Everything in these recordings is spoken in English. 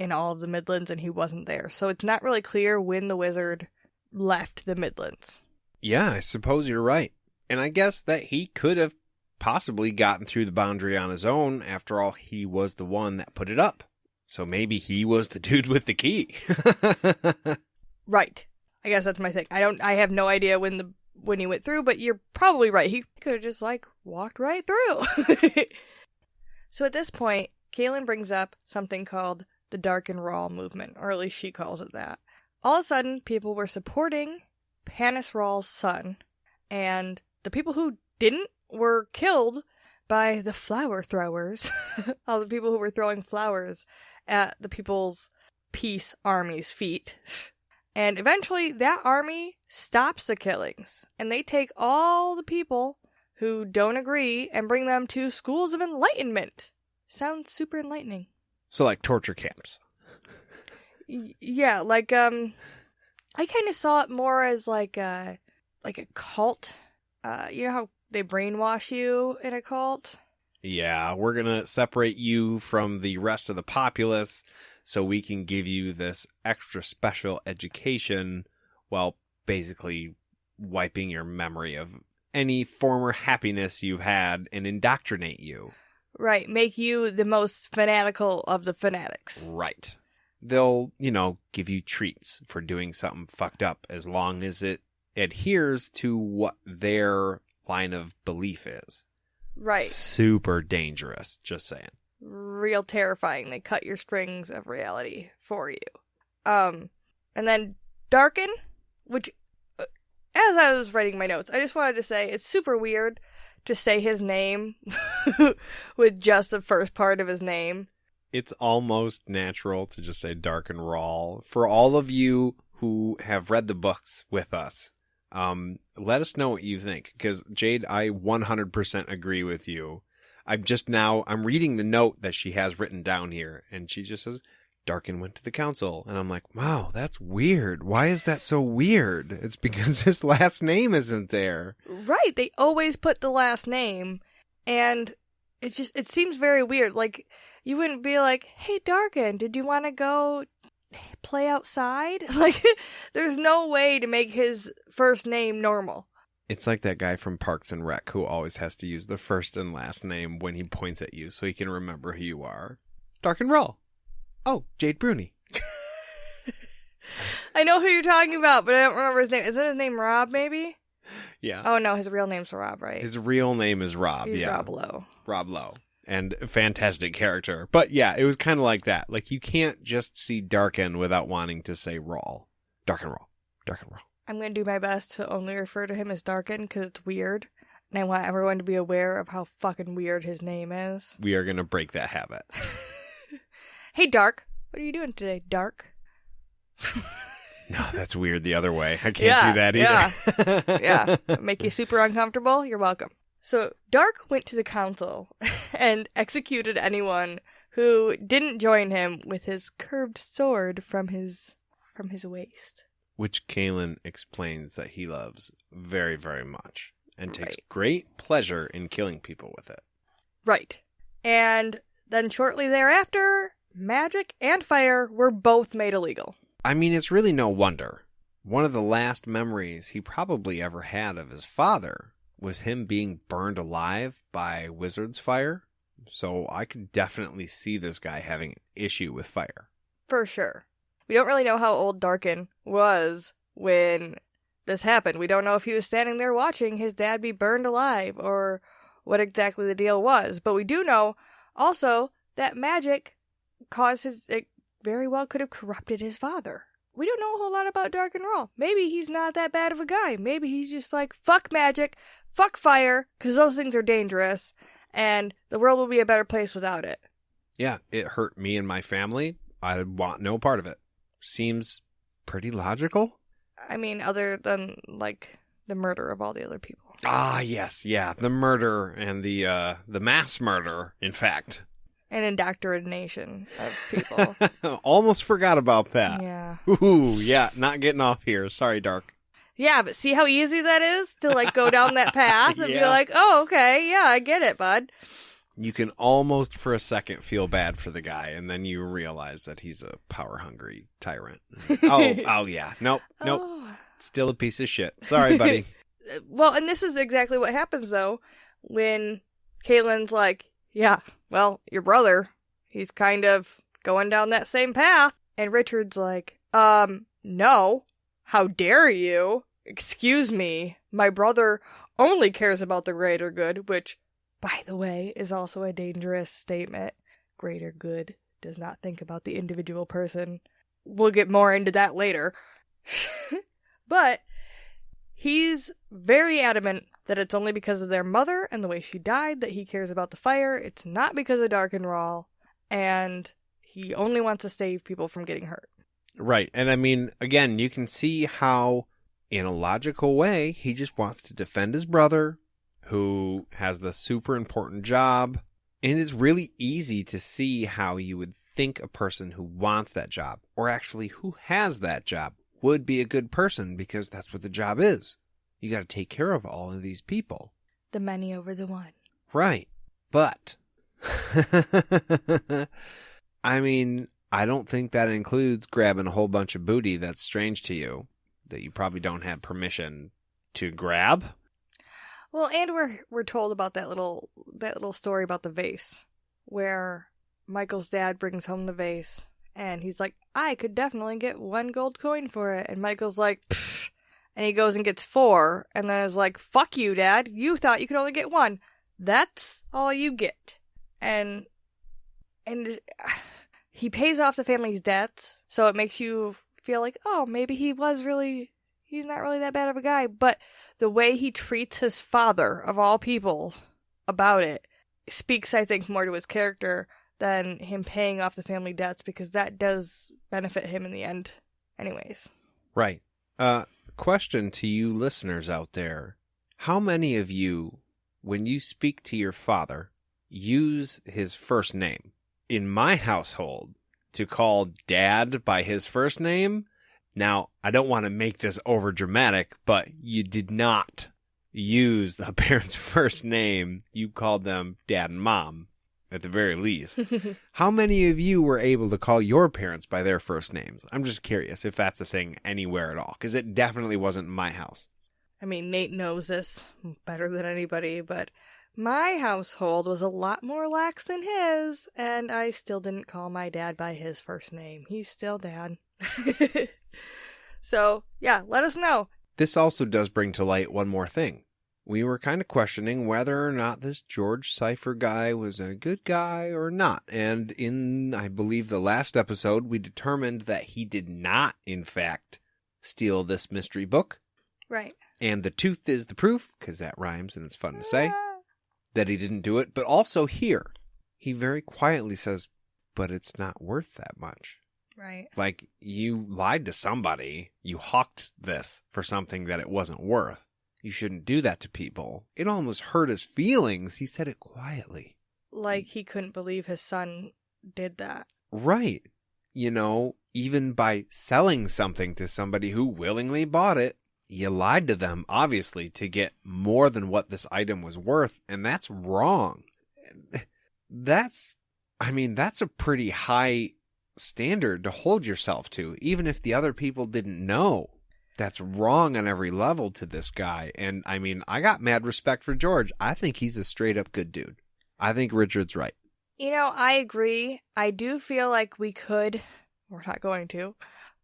in all of the Midlands, and he wasn't there. So it's not really clear when the wizard left the Midlands. Yeah, I suppose you're right. And I guess that he could have possibly gotten through the boundary on his own. After all, he was the one that put it up. So maybe he was the dude with the key. Right. I guess that's my thing. I have no idea when he went through, but you're probably right. He could have just, walked right through. So at this point, Kahlan brings up something called the Dark and Rawl movement, or at least she calls it that. All of a sudden, people were supporting Panis Rawl's son, and the people who didn't were killed by the flower throwers. All the people who were throwing flowers at the People's Peace Army's feet. And eventually, that army stops the killings, and they take all the people who don't agree and bring them to schools of enlightenment. Sounds super enlightening. So like torture camps. Yeah, I kind of saw it more as like a cult. You know how they brainwash you in a cult? Yeah, we're going to separate you from the rest of the populace so we can give you this extra special education while basically wiping your memory of any former happiness you've had and indoctrinate you. Right, make you the most fanatical of the fanatics. Right. They'll, give you treats for doing something fucked up as long as it adheres to what their line of belief is. Right. Super dangerous, just saying. Real terrifying. They cut your strings of reality for you. And then Darken, which, as I was writing my notes, I just wanted to say it's super weird to say his name with just the first part of his name. It's almost natural to just say Dark and Rawl. For all of you who have read the books with us, let us know what you think. Because, Jade, I 100% agree with you. I'm reading the note that she has written down here, and she just says, Darken went to the council. And I'm like, wow, that's weird. Why is that so weird? It's because his last name isn't there. Right. They always put the last name, and it seems very weird. Like, you wouldn't be like, hey, Darken, did you want to go play outside? Like, there's no way to make his first name normal. It's like that guy from Parks and Rec who always has to use the first and last name when he points at you so he can remember who you are. Dark and Rawl. Oh, Jade Bruni. I know who you're talking about, but I don't remember his name. Isn't his name Rob, maybe? Yeah. Oh, no, his real name's Rob, right? His real name is Rob, He's yeah. Rob Lowe. Rob Lowe. And a fantastic character. But yeah, it was kind of like that. Like, you can't just see Darken without wanting to say Rawl. Dark and Rawl. Dark and Rawl. I'm going to do my best to only refer to him as Darken because it's weird. And I want everyone to be aware of how fucking weird his name is. We are going to break that habit. Hey, Dark. What are you doing today, Dark? No, that's weird the other way. I can't do that either. Yeah. Make you super uncomfortable? You're welcome. So Dark went to the council and executed anyone who didn't join him with his curved sword from his waist. Which Kahlan explains that he loves very, very much and takes great pleasure in killing people with it. Right. And then shortly thereafter, magic and fire were both made illegal. I mean, it's really no wonder. One of the last memories he probably ever had of his father was him being burned alive by wizard's fire. So I could definitely see this guy having an issue with fire. For sure. We don't really know how old Darken was when this happened. We don't know if he was standing there watching his dad be burned alive or what exactly the deal was. But we do know also that magic it very well could have corrupted his father. We don't know a whole lot about Dark and Rawl. Maybe he's not that bad of a guy. Maybe he's just like, fuck magic, fuck fire, because those things are dangerous, and the world will be a better place without it. Yeah, it hurt me and my family. I want no part of it. Seems pretty logical. I mean, other than, like, the murder of all the other people. Ah, yes, yeah. The murder and the mass murder, in fact. And indoctrination of people. Almost forgot about that. Yeah. Ooh, yeah, not getting off here. Sorry, Dark. Yeah, but see how easy that is to, like, go down that path and be like, oh, okay, yeah, I get it, bud. You can almost for a second feel bad for the guy, and then you realize that he's a power-hungry tyrant. Oh yeah. Nope. Oh. Still a piece of shit. Sorry, buddy. Well, and this is exactly what happens, though, when Kahlan's like, yeah, well, your brother, he's kind of going down that same path. And Richard's like, no, how dare you? Excuse me, my brother only cares about the greater good, which, by the way, is also a dangerous statement. Greater good does not think about the individual person. We'll get more into that later. But he's very adamant that it's only because of their mother and the way she died that he cares about the fire. It's not because of Dark and Rawl, and he only wants to save people from getting hurt. Right. And I mean, again, you can see how, in a logical way, he just wants to defend his brother, who has the super important job. And it's really easy to see how you would think a person who wants that job, or actually who has that job, would be a good person, because that's what the job is. You got to take care of all of these people. The many over the one. Right. But, I mean, I don't think that includes grabbing a whole bunch of booty that's strange to you, that you probably don't have permission to grab. Well, and we're told about that little story about the vase, where Michael's dad brings home the vase, and he's like, I could definitely get 1 gold coin for it. And Michael's like, pfft. And he goes and gets 4, and then is like, fuck you, Dad. You thought you could only get 1. That's all you get. And he pays off the family's debts, so it makes you feel like, oh, maybe he's not really that bad of a guy. But the way he treats his father, of all people, about it, speaks, I think, more to his character than him paying off the family debts, because that does benefit him in the end anyways. Right. Question to you listeners out there. How many of you, when you speak to your father, use his first name? In my household, to call Dad by his first name, now, I don't want to make this over dramatic, but you did not use the parent's first name. You called them Dad and Mom, at the very least. How many of you were able to call your parents by their first names? I'm just curious if that's a thing anywhere at all, because it definitely wasn't in my house. I mean, Nate knows this better than anybody, but my household was a lot more lax than his, and I still didn't call my dad by his first name. He's still Dad. So, yeah, let us know. This also does bring to light one more thing. We were kind of questioning whether or not this George Cypher guy was a good guy or not. And in, I believe, the last episode, we determined that he did not, in fact, steal this mystery book. Right. And the tooth is the proof, because that rhymes and it's fun to say, that he didn't do it. But also here, he very quietly says, but it's not worth that much. Right. Like, you lied to somebody. You hawked this for something that it wasn't worth. You shouldn't do that to people. It almost hurt his feelings. He said it quietly. Like he couldn't believe his son did that. Right. You know, even by selling something to somebody who willingly bought it, you lied to them, obviously, to get more than what this item was worth. And that's wrong. That's a pretty high standard to hold yourself to, even if the other people didn't know. That's wrong on every level to this guy. And I mean, I got mad respect for George. I think he's a straight up good dude. I think Richard's right. You know, I agree. I do feel like we're not going to,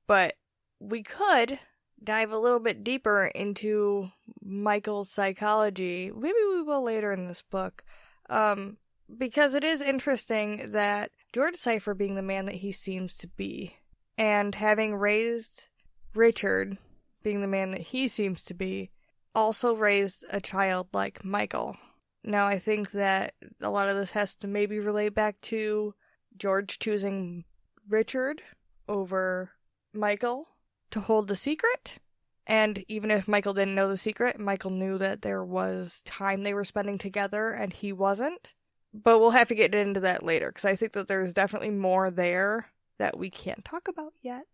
but we could dive a little bit deeper into Michael's psychology. Maybe we will later in this book. Because it is interesting that George Cypher, being the man that he seems to be, and having raised Richard, being the man that he seems to be, also raised a child like Michael. Now, I think that a lot of this has to maybe relate back to George choosing Richard over Michael to hold the secret. And even if Michael didn't know the secret, Michael knew that there was time they were spending together and he wasn't. But we'll have to get into that later, because I think that there's definitely more there that we can't talk about yet.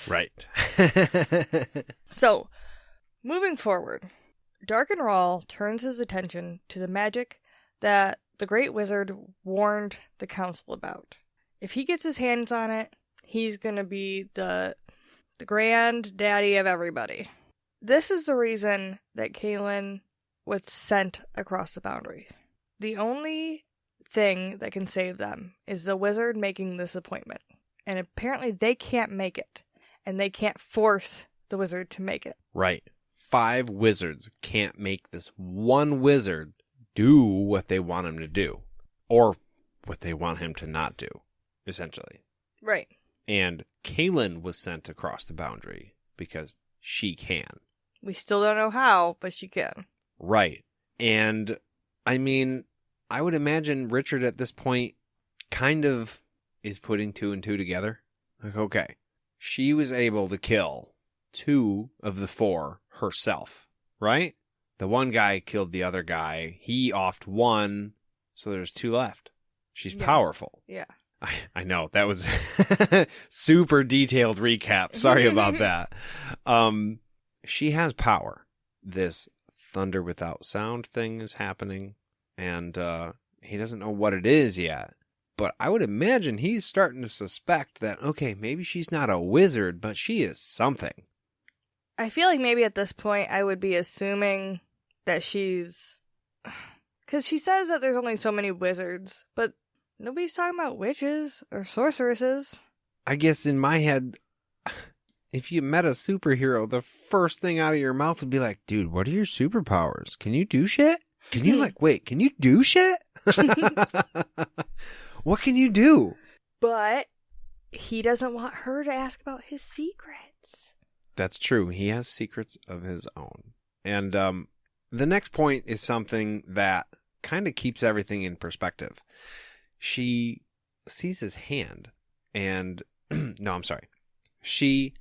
Right. So, moving forward, Dark and Rawl turns his attention to the magic that the Great Wizard warned the council about. If he gets his hands on it, he's gonna be the granddaddy of everybody. This is the reason that Kahlan was sent across the boundary. The only thing that can save them is the wizard making this appointment. And apparently they can't make it. And they can't force the wizard to make it. Right. 5 wizards can't make this one wizard do what they want him to do. Or what they want him to not do, essentially. Right. And Kahlan was sent across the boundary because she can. We still don't know how, but she can. Right. And, I mean, I would imagine Richard at this point kind of is putting 2 and 2 together. Like, okay, she was able to kill 2 of the 4 herself, right? The one guy killed the other guy. He offed 1, so there's 2 left. She's powerful. Yeah. I know, that was super detailed recap. Sorry about that. She has power. This thunder without sound thing is happening, and he doesn't know what it is yet. But I would imagine he's starting to suspect that, okay, maybe she's not a wizard, but she is something. I feel like maybe at this point I would be assuming that she's... Because she says that there's only so many wizards, but nobody's talking about witches or sorceresses. I guess in my head, if you met a superhero, the first thing out of your mouth would be like, dude, what are your superpowers? Can you do shit? Can you can you do shit? What can you do? But he doesn't want her to ask about his secrets. That's true. He has secrets of his own. And the next point is something that kind of keeps everything in perspective. She sees his hand and... no, I'm sorry. She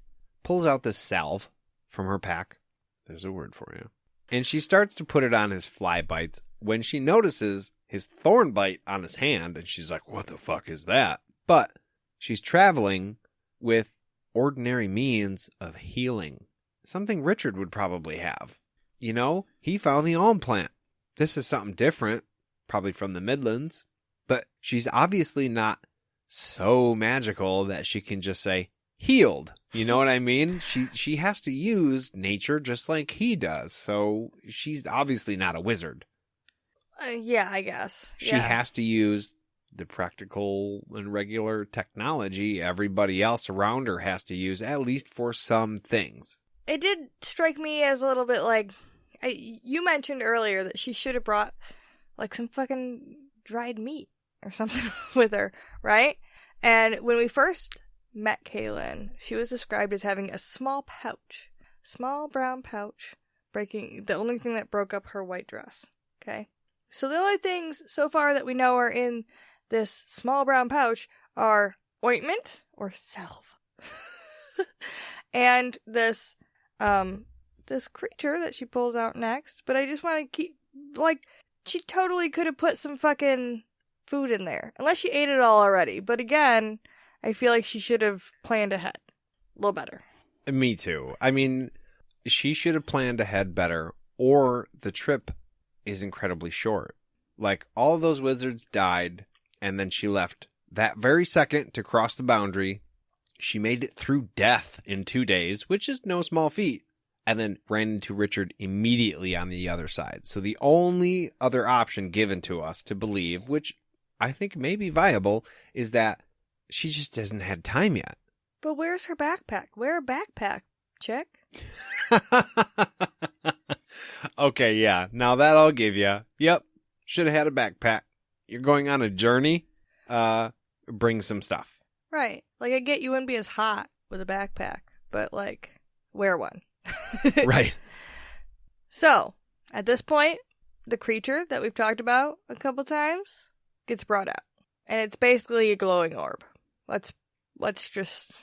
pulls out this salve from her pack. There's a word for you. And she starts to put it on his fly bites when she notices his thorn bite on his hand. And she's like, what the fuck is that? But she's traveling with ordinary means of healing. Something Richard would probably have. You know, he found the alm plant. This is something different, probably from the Midlands. But she's obviously not so magical that she can just say, healed. You know what I mean? She has to use nature just like he does. So she's obviously not a wizard. Yeah, I guess. She has to use the practical and regular technology everybody else around her has to use, at least for some things. It did strike me as a little bit like, you mentioned earlier that she should have brought like some fucking dried meat or something with her, right? And when we first met Kahlan, she was described as having a small brown pouch, the only thing that broke up her white dress. Okay? So the only things so far that we know are in this small brown pouch are ointment or salve. And this creature that she pulls out next, but I just want to keep, like, she totally could have put some fucking food in there, unless she ate it all already. But again, I feel like she should have planned ahead a little better. Me too. I mean, she should have planned ahead better, or the trip is incredibly short. Like, all of those wizards died, and then she left that very second to cross the boundary. She made it through death in 2 days, which is no small feat, and then ran into Richard immediately on the other side. So the only other option given to us to believe, which I think may be viable, is that she just hasn't had time yet. But where's her backpack? Wear a backpack, chick. Okay, yeah. Now that I'll give you. Yep. Should have had a backpack. You're going on a journey. Bring some stuff. Right. Like, I get you wouldn't be as hot with a backpack, but, like, wear one. Right. So, at this point, the creature that we've talked about a couple times gets brought out. And it's basically a glowing orb. Let's just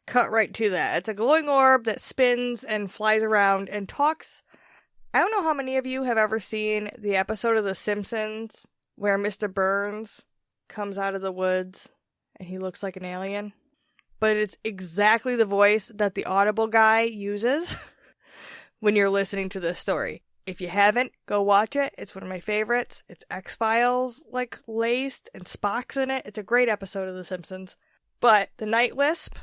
cut right to that. It's a glowing orb that spins and flies around and talks. I don't know how many of you have ever seen the episode of The Simpsons where Mr. Burns comes out of the woods and he looks like an alien. But it's exactly the voice that the Audible guy uses when you're listening to this story. If you haven't, go watch it. It's one of my favorites. It's X-Files, like, laced, and Spock's in it. It's a great episode of The Simpsons. But the Night Wisp,